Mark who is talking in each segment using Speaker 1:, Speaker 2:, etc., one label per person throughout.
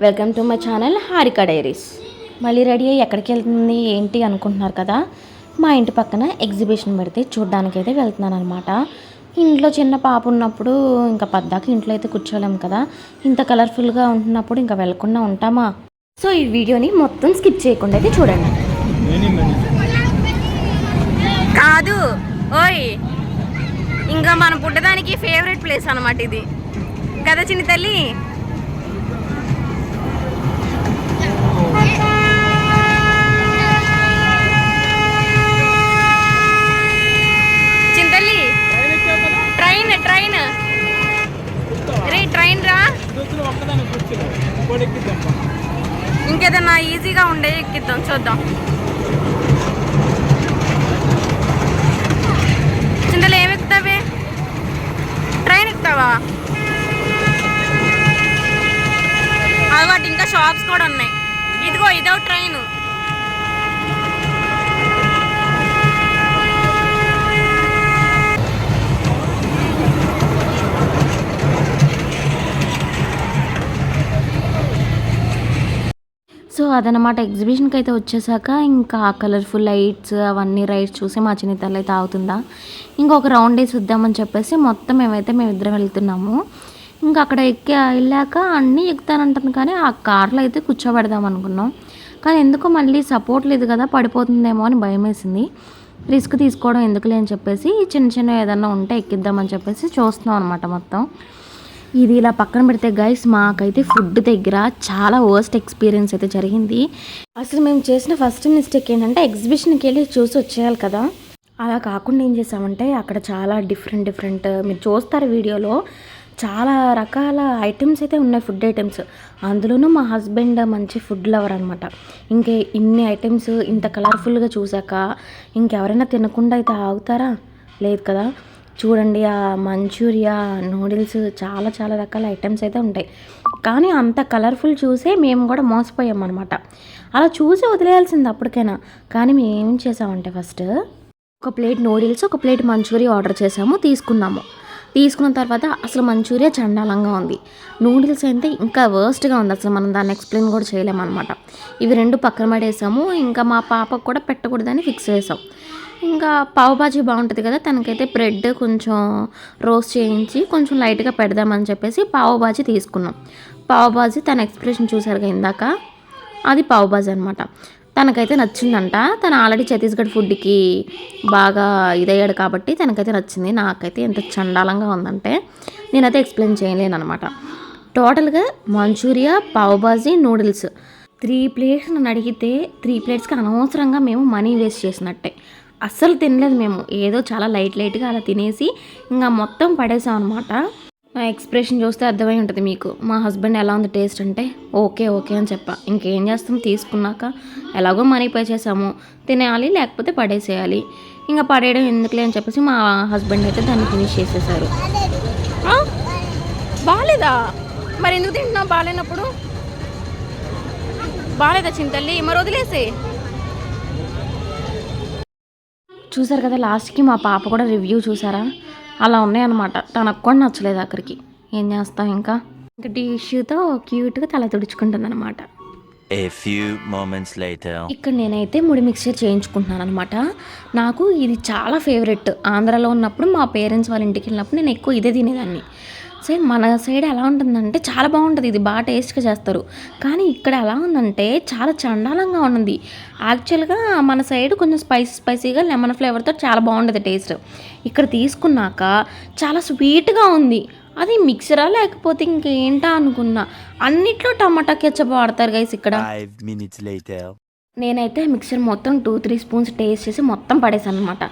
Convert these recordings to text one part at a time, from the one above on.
Speaker 1: Welcome to my channel Harika diaries. మళ్ళీ ready అయ్యి ఎక్కడికి వెళ్తుంది ఏంటి అనుకుంటున్నారు కదా. మా ఇంటి పక్కన ఎగ్జిబిషన్ పెడితే చూడ్డానికైతే వెళ్తున్నాను అనమాట. ఇంట్లో చిన్న పాప ఉన్నప్పుడు ఇంకా పద్దాక ఇంట్లో అయితే కూర్చోలేము కదా, ఇంత కలర్ఫుల్గా ఉంటున్నప్పుడు ఇంకా వెళ్ళకుండా ఉంటామా. సో ఈ వీడియోని మొత్తం స్కిప్ చేయకుండా అయితే చూడండి. కాదు ఓయ్, ఇంకా మనం పుట్టడానికి ఫేవరెట్ ప్లేస్ అనమాట ఇది కదా చిన్న తల్లి. చింతల్లి ట్రైన్ ట్రైన్ రే ట్రైన్ రా, ఇంకేదన్నా ఈజీగా ఉండే ఎక్కిద్దాం చూద్దాం. చింతలు ఏమి ఎక్కుతావే? ట్రైన్ ఎక్కుతావా? అలవాటు ఇంకా షాప్స్ కూడా ఉన్నాయి. ఇదిగో ఇదో ట్రైన్. సో అదనమాట, ఎగ్జిబిషన్కి అయితే వచ్చేసాక ఇంకా కలర్ఫుల్ లైట్స్ అవన్నీ రైడ్స్ చూసి మా చిన్నతల్లి అయితే ఆగుతుందా, ఇంకొక రౌండ్ వేసి వద్దామని చెప్పేసి మొత్తం మేమిద్దరం వెళ్తున్నాము. ఇంకా అక్కడ వెళ్ళాక అన్నీ ఎక్కుతానంటాను, కానీ ఆ కార్లో అయితే కూర్చోబెడదాం అనుకున్నాం. కానీ ఎందుకో మళ్ళీ సపోర్ట్ లేదు కదా, పడిపోతుందేమో అని భయం వేసింది. రిస్క్ తీసుకోవడం ఎందుకులే అని చెప్పేసి చిన్న ఏదన్నా ఉంటే ఎక్కిద్దామని చెప్పేసి చూస్తున్నాం అనమాట మొత్తం. ఇది ఇలా పక్కన పెడితే గైస్, మాకైతే ఫుడ్ దగ్గర చాలా వర్స్ట్ ఎక్స్పీరియన్స్ అయితే జరిగింది. అసలు మేము చేసిన ఫస్ట్ మిస్టేక్ ఏంటంటే ఎగ్జిబిషన్కి వెళ్ళి చూసి వచ్చేయాలి కదా, అలా కాకుండా ఏం చేసామంటే అక్కడ చాలా డిఫరెంట్ మీరు చూస్తారు వీడియోలో, చాలా రకాల ఐటమ్స్ అయితే ఉన్నాయి, ఫుడ్ ఐటమ్స్. అందులోనూ మా హస్బెండ్ మంచి ఫుడ్ లవర్ అనమాట. ఇంకే ఇన్ని ఐటమ్స్ ఇంత కలర్ఫుల్గా చూసాక ఇంకెవరైనా తినకుండా అయితే ఆగుతారా? లేదు కదా. చూడండి, ఆ మంచూరియా, నూడిల్స్, చాలా రకాల ఐటమ్స్ అయితే ఉంటాయి. కానీ అంత కలర్ఫుల్ చూసే మేము కూడా మోసపోయాం అనమాట. అలా చూసి వదిలేయాల్సింది అప్పటికైనా. కానీ మేము ఏం చేసామంటే ఫస్ట్ ఒక ప్లేట్ నూడిల్స్, ఒక ప్లేట్ మంచూరియా ఆర్డర్ చేసాము, తీసుకున్న తర్వాత అసలు మంచూరియా చండాలంగా ఉంది, నూడిల్స్ అయితే ఇంకా వర్స్ట్గా ఉంది. అసలు మనం దాన్ని ఎక్స్ప్లెయిన్ కూడా చేయలేమన్నమాట. ఇవి రెండు పక్కన పడేసాము. ఇంకా మా పాపకు కూడా పెట్టకూడదని ఫిక్స్ చేసాం. ఇంకా పావు బాజీ బాగుంటుంది కదా, తనకైతే బ్రెడ్ కొంచెం రోస్ట్ చేయించి కొంచెం లైట్గా పెడదామని చెప్పేసి పావు బాజీ తీసుకున్నాం. పావు బాజీ తన ఎక్స్ప్రెషన్ చూసారుగా ఇందాక, అది పావు బాజీ అనమాట. తనకైతే నచ్చిందంట. తను ఆల్రెడీ ఛత్తీస్గఢ్ ఫుడ్కి బాగా ఇదయ్యాడు కాబట్టి తనకైతే నచ్చింది. నాకైతే ఎంత చండాలంగా ఉందంటే నేనైతే ఎక్స్ప్లెయిన్ చేయలేను అనమాట. టోటల్గా మంచూరియా, పావుబాజీ, నూడిల్స్ 3 ప్లేట్స్ నన్ను అడిగితే 3 ప్లేట్స్కి అనవసరంగా మేము మనీ వేస్ట్ చేసినట్టే. అస్సలు తినలేదు మేము, ఏదో చాలా లైట్గా అలా తినేసి ఇంకా మొత్తం పడేసాం అనమాట. నా ఎక్స్ప్రెషన్ చూస్తే అర్థమై ఉంటుంది మీకు. మా హస్బెండ్ ఎలా ఉంది టేస్ట్ అంటే ఓకే అని చెప్పా. ఇంకేం చేస్తాం, తీసుకున్నాక ఎలాగో మనీ పే చేసాము, తినేయాలి లేకపోతే పడేసేయాలి. ఇంకా పడేయడం ఎందుకులే అని చెప్పేసి మా హస్బెండ్ అయితే దాన్ని ఫినిష్ చేసేసారు. బాగాలేదా? మరి ఎందుకు తింటున్నావు బాగాలేనప్పుడు? బాగాలేదా చింతల్లి? మరి వదిలేసి. చూసారు కదా లాస్ట్కి మా పాప కూడా రివ్యూ చూసారా, అలా ఉన్నాయన్నమాట. తనకు కూడా నచ్చలేదు అక్కడికి. ఏం చేస్తాం, ఇంకా టిష్యూతో క్యూట్గా తల తుడుచుకుంటుంది అనమాట. ఇక్కడ నేనైతే ముడి మిక్చర్ చేయించుకుంటున్నాను అనమాట. నాకు ఇది చాలా ఫేవరెట్. ఆంధ్రాలో ఉన్నప్పుడు మా పేరెంట్స్ వాళ్ళ ఇంటికి వెళ్ళినప్పుడు నేను ఎక్కువ ఇదే తినేదాన్ని. సేమ్ మన సైడ్ ఎలా ఉంటుందంటే చాలా బాగుంటుంది, ఇది బాగా టేస్ట్గా చేస్తారు. కానీ ఇక్కడ ఎలా ఉందంటే చాలా చండాలంగా ఉన్నది. యాక్చువల్గా మన సైడ్ కొంచెం స్పైసీగా లెమన్ ఫ్లేవర్తో చాలా బాగుంటుంది టేస్ట్. ఇక్కడ తీసుకున్నాక చాలా స్వీట్గా ఉంది. అది మిక్సరా లేకపోతే ఇంకేంటా అనుకున్నా. అన్నిట్లో టమాటా కెచప్ వాడతారు గైస్ ఇక్కడ. నేనైతే మిక్సర్ మొత్తం 2-3 స్పూన్స్ టేస్ట్ చేసి మొత్తం పడేసాను అనమాట.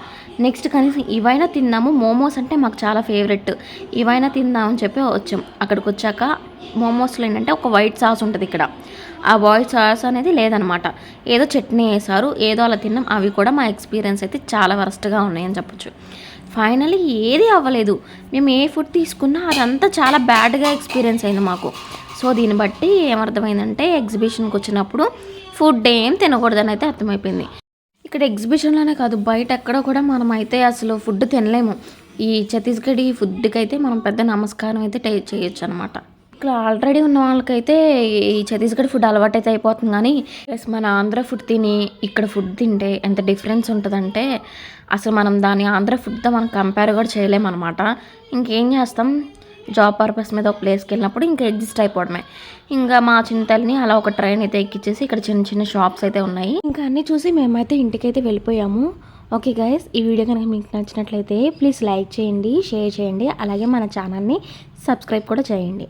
Speaker 1: నెక్స్ట్ కనీసం ఇవైనా తిందాము, మోమోస్ అంటే మాకు చాలా ఫేవరెట్, ఇవైనా తిందామని చెప్పి వచ్చాం. అక్కడికి వచ్చాక మోమోస్లో ఏంటంటే ఒక వైట్ సాస్ ఉంటుంది ఇక్కడ. ఆ వైట్ సాస్ అనేది లేదనమాట, ఏదో చట్నీ వేసారు, ఏదో అలా తిన్నాం. అవి కూడా మా ఎక్స్పీరియన్స్ అయితే చాలా వరస్ట్గా ఉన్నాయని చెప్పొచ్చు. ఫైనలీ ఏది అవ్వలేదు. మేము ఏ ఫుడ్ తీసుకున్నా అదంతా చాలా బ్యాడ్గా ఎక్స్పీరియన్స్ అయింది మాకు. సో దీన్ని బట్టి ఏమర్థమైందంటే ఎగ్జిబిషన్కి వచ్చినప్పుడు ఫుడ్ ఏం తినకూడదని అయితే అర్థమైపోయింది. ఇక్కడ ఎగ్జిబిషన్లోనే కాదు, బయట ఎక్కడ కూడా మనం అయితే అసలు ఫుడ్ తినలేము. ఈ ఛత్తీస్గఢీ ఫుడ్కి అయితే మనం పెద్ద నమస్కారం అయితే చేయొచ్చు అనమాట. ఇక్కడ ఆల్రెడీ ఉన్న వాళ్ళకైతే ఈ ఛత్తీస్గఢ్ ఫుడ్ అలవాటైతే అయిపోతుంది కానీ ప్లస్ మన ఆంధ్ర ఫుడ్ తిని ఇక్కడ ఫుడ్ తింటే ఎంత డిఫరెన్స్ ఉంటుందంటే అసలు మనం దాని ఆంధ్ర ఫుడ్తో మనం కంపేర్ కూడా చేయలేమన్నమాట. ఇంకేం చేస్తాం, జాబ్ పర్పస్ మీద ఒక ప్లేస్కి వెళ్ళినప్పుడు ఇంకా అడ్జస్ట్ అయిపోవడమే. ఇంకా మా చింతల్ని అలా ఒక ట్రైన్ అయితే ఎక్కించేసి ఇక్కడ చిన్న చిన్న షాప్స్ అయితే ఉన్నాయి. ఇంకా అన్నీ చూసి మేమైతే ఇంటికైతే వెళ్ళిపోయాము. ఓకే గైస్, ఈ వీడియో కనుక మీకు నచ్చినట్లయితే ప్లీజ్ లైక్ చేయండి, షేర్ చేయండి, అలాగే మన ఛానల్ని సబ్స్క్రైబ్ కూడా చేయండి.